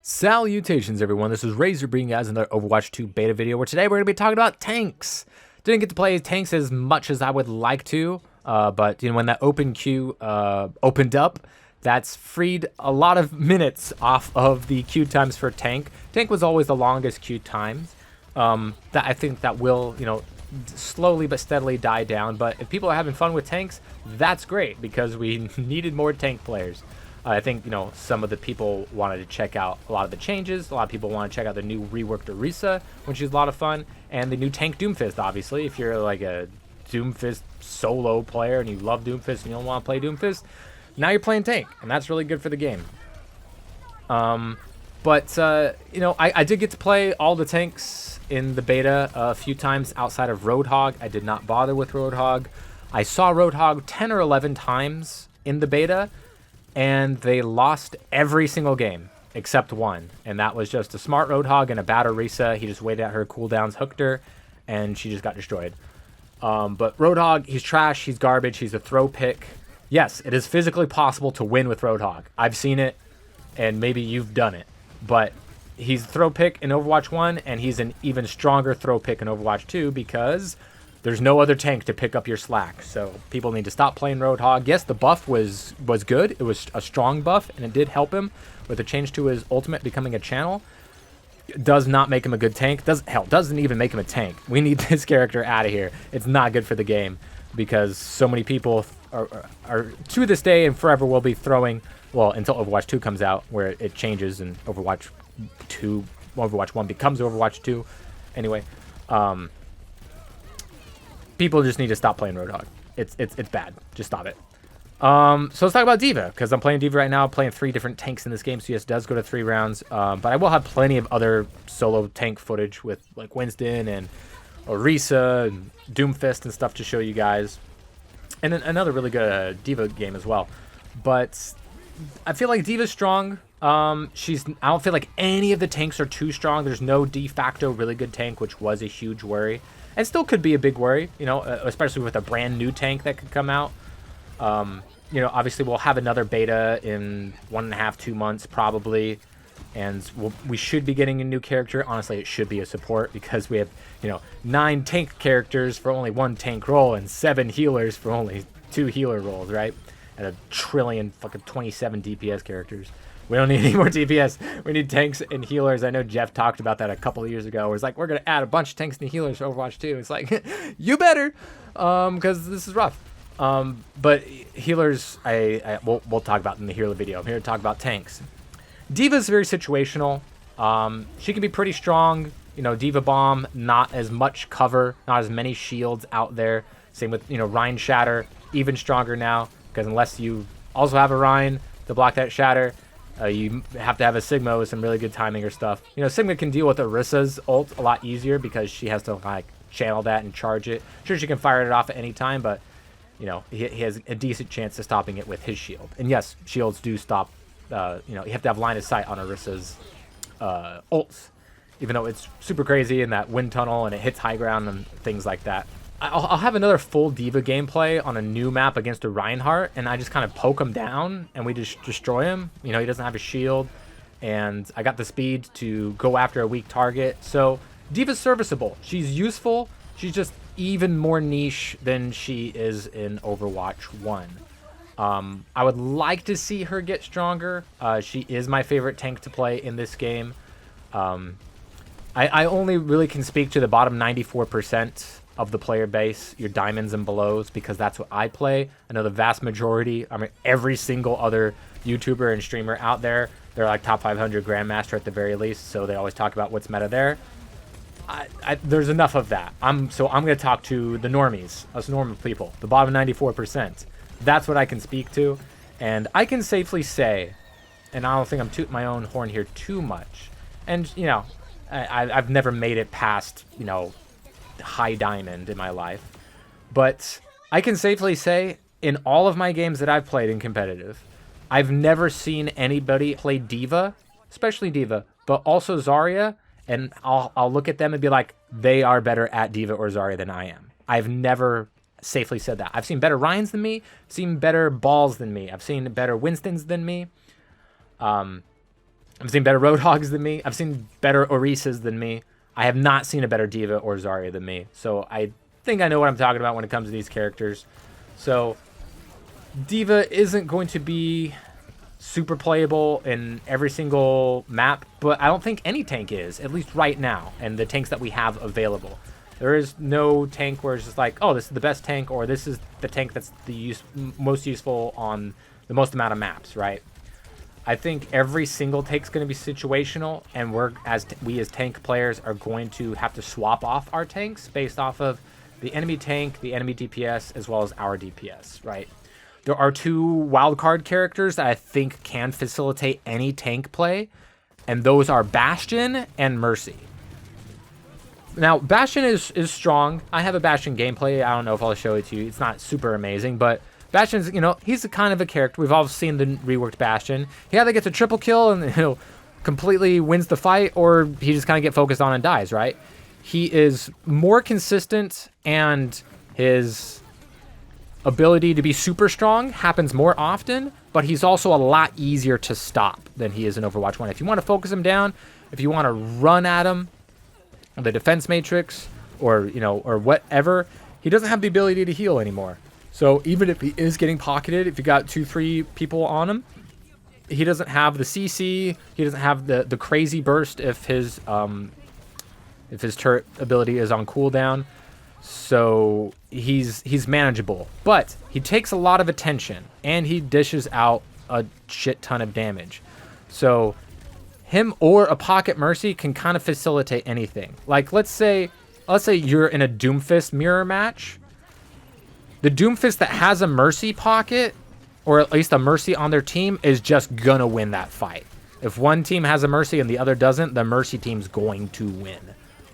Salutations everyone, this is Razor bringing you guys another Overwatch 2 beta video where today we're going to be talking about tanks. Didn't get to play tanks as much as I would like to, but when that open queue opened up, that's freed a lot of minutes off of the queue times for tank. Tank was always the longest queue times. That I think that will, slowly but steadily die down, but if people are having fun with tanks, that's great because we needed more tank players. I think, some of the people wanted to check out a lot of the changes. A lot of people want to check out the new reworked Orisa, which is a lot of fun. And the new tank Doomfist, obviously. If you're like a Doomfist solo player and you love Doomfist and you don't want to play Doomfist, now you're playing tank. And that's really good for the game. I did get to play all the tanks in the beta a few times outside of Roadhog. I did not bother with Roadhog. I saw Roadhog 10 or 11 times in the beta. And they lost every single game except one. And that was just a smart Roadhog and a bad Orisa. He just waited at her cooldowns, hooked her, and she just got destroyed. But Roadhog, he's trash, he's garbage, he's a throw pick. Yes, it is physically possible to win with Roadhog. I've seen it, and maybe you've done it. But he's a throw pick in Overwatch 1, and he's an even stronger throw pick in Overwatch 2 because there's no other tank to pick up your slack, so people need to stop playing Roadhog. Yes, the buff was good. It was a strong buff, and it did help him with a change to his ultimate becoming a channel. It does not make him a good tank. Doesn't even make him a tank. We need this character out of here. It's not good for the game because so many people are to this day and forever will be throwing, well, until Overwatch 2 comes out, where it changes and Overwatch 1 becomes Overwatch 2. Anyway, people just need to stop playing Roadhog. It's bad. Just stop it. So let's talk about Diva, because I'm playing Diva right now, playing 3 different tanks in this game, so yes, it does go to 3 rounds. But I will have plenty of other solo tank footage with like Winston and Orisa and Doomfist and stuff to show you guys. And then another really good Diva game as well. But I feel like Diva's strong. I don't feel like any of the tanks are too strong. There's no de facto really good tank, which was a huge worry. And still could be a big worry, especially with a brand new tank that could come out. Obviously we'll have another beta in 1.5 to 2 months probably. And we should be getting a new character. Honestly, it should be a support because we have, 9 tank characters for only 1 tank role and 7 healers for only 2 healer roles, right? And a trillion fucking 27 DPS characters. We don't need any more DPS. We need tanks and healers. I know Jeff talked about that a couple of years ago. Where it's like, we're going to add a bunch of tanks and healers for Overwatch 2. It's like, you better, because this is rough. But healers, we'll talk about in the healer video. I'm here to talk about tanks. Diva's very situational. She can be pretty strong. Diva Bomb, not as much cover, not as many shields out there. Same with, Rein Shatter, even stronger now. Because unless you also have a Rein to block that Shatter, you have to have a Sigma with some really good timing or stuff. Sigma can deal with Orisa's ult a lot easier because she has to channel that and charge it. Sure, she can fire it off at any time, but he has a decent chance of stopping it with his shield. And yes, shields do stop. You have to have line of sight on Orisa's ults, even though it's super crazy in that wind tunnel and it hits high ground and things like that. I'll have another full Diva gameplay on a new map against a Reinhardt, and I just kind of poke him down, and we just destroy him. He doesn't have a shield, and I got the speed to go after a weak target. So Diva's serviceable. She's useful. She's just even more niche than she is in Overwatch 1. I would like to see her get stronger. She is my favorite tank to play in this game. I only really can speak to the bottom 94% of the player base, your diamonds and belows, because that's what I play. I know the vast majority, every single other YouTuber and streamer out there, they're like top 500 Grandmaster at the very least, so they always talk about what's meta there. There's enough of that. So I'm going to talk to the normies, us normal people, the bottom 94%. That's what I can speak to, and I can safely say, and I don't think I'm tooting my own horn here too much, and, I've never made it past, high diamond in my life, but I can safely say in all of my games that I've played in competitive, I've never seen anybody play Diva, especially Diva, but also Zarya, and I'll look at them and be like, they are better at Diva or Zarya than I am. I've never safely said that. I've seen better Ryans than me, seen better Balls than me, I've seen better Winstons than me. I've seen better Roadhogs than me. I've seen better Orisas than me. I have not seen a better Diva or Zarya than me. So I think I know what I'm talking about when it comes to these characters. So Diva isn't going to be super playable in every single map, but I don't think any tank is, at least right now, and the tanks that we have available. There is no tank where it's just like, oh, this is the best tank, or this is the tank that's the most useful on the most amount of maps, right? I think every single tank's going to be situational, and we as tank players are going to have to swap off our tanks based off of the enemy tank, the enemy DPS, as well as our DPS, right? There are 2 wildcard characters that I think can facilitate any tank play, and those are Bastion and Mercy. Now, Bastion is strong. I have a Bastion gameplay. I don't know if I'll show it to you. It's not super amazing, but Bastion's, you know, he's a kind of a character. We've all seen the reworked Bastion. He either gets a triple kill and, you know, completely wins the fight, or he just kind of get focused on and dies, right? He is more consistent, and his ability to be super strong happens more often, but he's also a lot easier to stop than he is in Overwatch 1. If you want to focus him down, if you want to run at him, the defense matrix, or, you know, or whatever, he doesn't have the ability to heal anymore. So even if he is getting pocketed, if you got 2-3 people on him, he doesn't have the CC, he doesn't have the crazy burst if his turret ability is on cooldown. So he's manageable, but he takes a lot of attention, and he dishes out a shit ton of damage. So him or a Pocket Mercy can kind of facilitate anything. Like, let's say you're in a Doomfist mirror match. The Doomfist that has a Mercy pocket, or at least a Mercy on their team, is just gonna win that fight. If one team has a Mercy and the other doesn't, the Mercy team's going to win.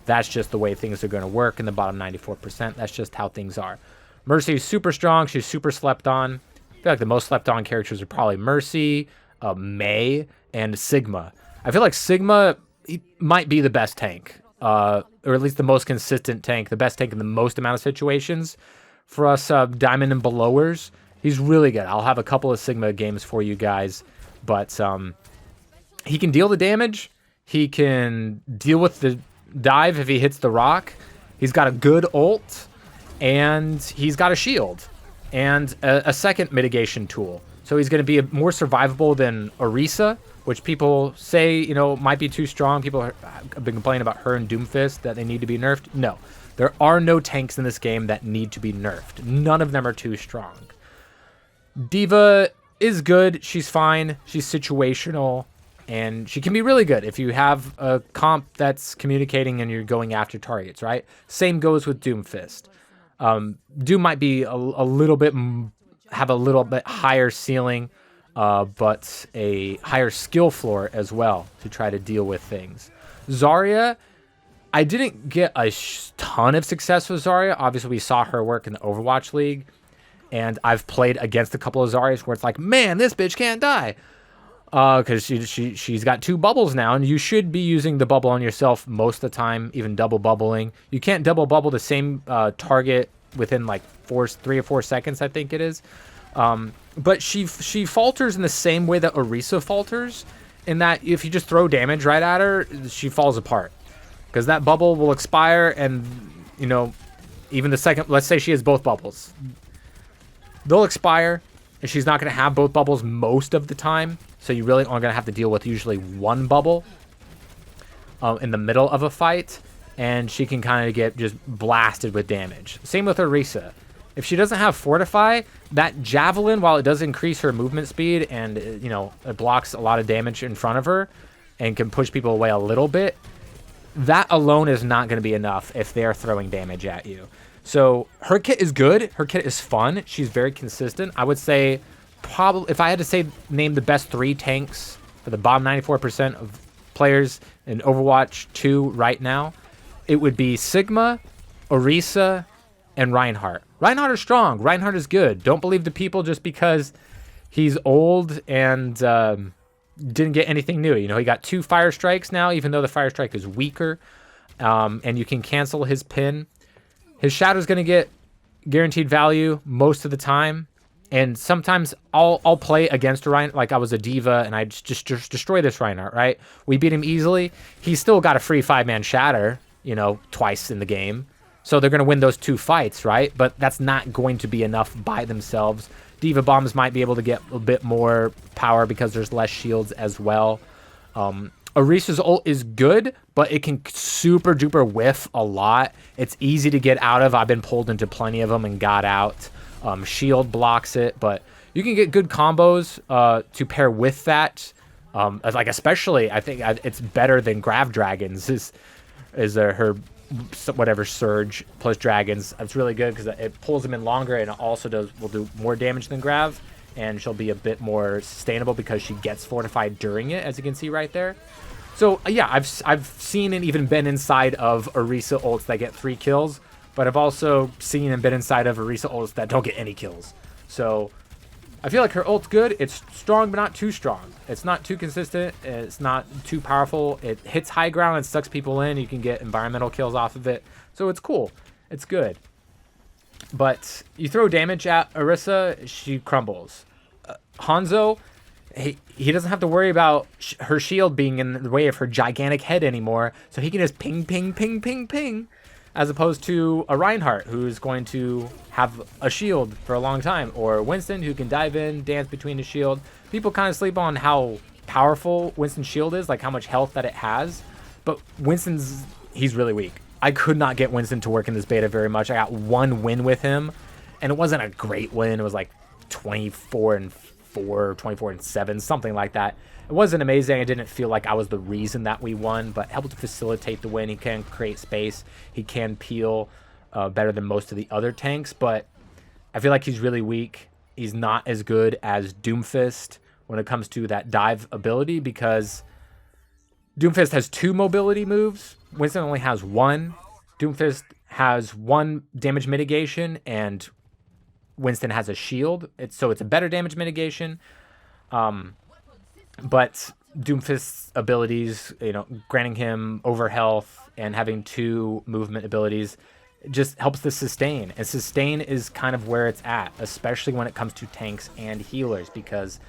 That's just the way things are going to work in the bottom 94%. That's just how things are. Mercy is super strong. She's super slept on. I feel like the most slept on characters are probably Mercy, Mei, and Sigma. I feel like Sigma might be the best tank, or at least the most consistent tank, the best tank in the most amount of situations. For us Diamond and Belowers, he's really good. I'll have a couple of Sigma games for you guys, but he can deal the damage. He can deal with the dive if he hits the rock. He's got a good ult, and he's got a shield and a second mitigation tool. So he's going to be more survivable than Orisa, which people say, you know, might be too strong. People have been complaining about her and Doomfist, that they need to be nerfed. No, there are no tanks in this game that need to be nerfed. None of them are too strong. Diva is good. She's fine. She's situational. And she can be really good if you have a comp that's communicating and you're going after targets, right? Same goes with Doomfist. Doom might be a little bit, have a little bit higher ceiling, but a higher skill floor as well to try to deal with things. Zarya, I didn't get a ton of success with Zarya. Obviously, we saw her work in the Overwatch League, and I've played against a couple of Zaryas where it's like, man, this bitch can't die. Because she's got 2 bubbles now, and you should be using the bubble on yourself most of the time, even double bubbling. You can't double bubble the same target within like 3 or 4 seconds, I think it is. But she falters in the same way that Orisa falters, in that if you just throw damage right at her, she falls apart. Because that bubble will expire, and, you know, even the second, let's say she has both bubbles. They'll expire, and she's not going to have both bubbles most of the time. So you really are going to have to deal with usually 1 bubble in the middle of a fight, and she can kind of get just blasted with damage. Same with Orisa. If she doesn't have Fortify, that Javelin, while it does increase her movement speed and, you know, it blocks a lot of damage in front of her and can push people away a little bit, that alone is not going to be enough if they're throwing damage at you. So her kit is good. Her kit is fun. She's very consistent. I would say, probably, if I had to say name the best 3 tanks for the bottom 94% of players in Overwatch 2 right now, it would be Sigma, Orisa, and Reinhardt. Reinhardt is strong. Reinhardt is good. Don't believe the people just because he's old and didn't get anything new. You know, he got 2 Fire Strikes now, even though the Fire Strike is weaker, and you can cancel his pin. His Shadow's going to get guaranteed value most of the time. And sometimes I'll play against a Reinhardt, like I was a Diva, and I just destroy this Reinhardt, right? We beat him easily. He's still got a free 5-man shatter, you know, twice in the game. So they're going to win those 2 fights, right? But that's not going to be enough by themselves. Diva bombs might be able to get a bit more power because there's less shields as well. Orisa's ult is good, but it can super duper whiff a lot. It's easy to get out of. I've been pulled into plenty of them and got out. Shield blocks it, but you can get good combos to pair with that. Like especially, I think it's better than Grav Dragons. Is her whatever surge plus dragons? It's really good because it pulls them in longer, and it also will do more damage than Grav, and she'll be a bit more sustainable because she gets fortified during it, as you can see right there. So yeah, I've seen and even been inside of Orisa ults that get 3 kills, but I've also seen and been inside of Orisa ults that don't get any kills. So I feel like her ult's good. It's strong, but not too strong. It's not too consistent. It's not too powerful. It hits high ground and sucks people in. You can get environmental kills off of it. So it's cool. It's good. But you throw damage at Orisa, she crumbles. Hanzo, he doesn't have to worry about her shield being in the way of her gigantic head anymore. So he can just ping, ping, ping, ping, ping. As opposed to a Reinhardt, who's going to have a shield for a long time. Or Winston, who can dive in, dance between the shield. People kind of sleep on how powerful Winston's shield is, like how much health that it has. But he's really weak. I could not get Winston to work in this beta very much. I got 1 win with him, and it wasn't a great win. It was like 24-4, 24-7, something like that. It wasn't amazing. I didn't feel like I was the reason that we won, but helped to facilitate the win. He can create space. He can peel better than most of the other tanks, but I feel like he's really weak. He's not as good as Doomfist when it comes to that dive ability, because Doomfist has 2 mobility moves. Winston only has 1. Doomfist has 1 damage mitigation, and Winston has a shield. So it's a better damage mitigation. But Doomfist's abilities, you know, granting him over health and having 2 movement abilities, just helps the sustain. And sustain is kind of where it's at, especially when it comes to tanks and healers, because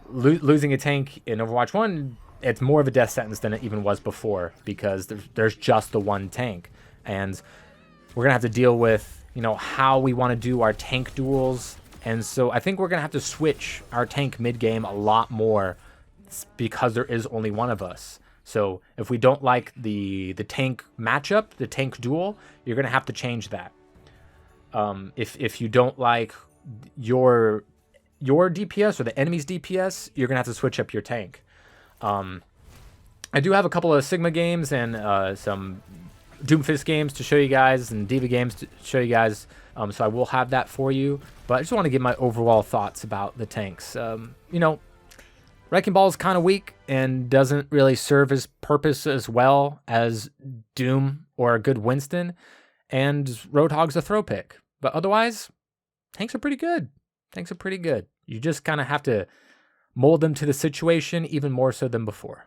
losing a tank in Overwatch 1, it's more of a death sentence than it even was before, because there's just the 1 tank. And we're going to have to deal with, you know, how we want to do our tank duels. And so I think we're going to have to switch our tank mid-game a lot more, because there is only 1 of us. So if we don't like the tank matchup, the tank duel, you're going to have to change that. If you don't like your DPS or the enemy's DPS, you're going to have to switch up your tank. I do have a couple of Sigma games and some Doomfist games to show you guys, and Diva games to show you guys. So I will have that for you. But I just want to give my overall thoughts about the tanks. You know, Wrecking Ball is kind of weak and doesn't really serve his purpose as well as Doom or a good Winston. And Roadhog's a throw pick. But otherwise, tanks are pretty good. Tanks are pretty good. You just kind of have to mold them to the situation even more so than before.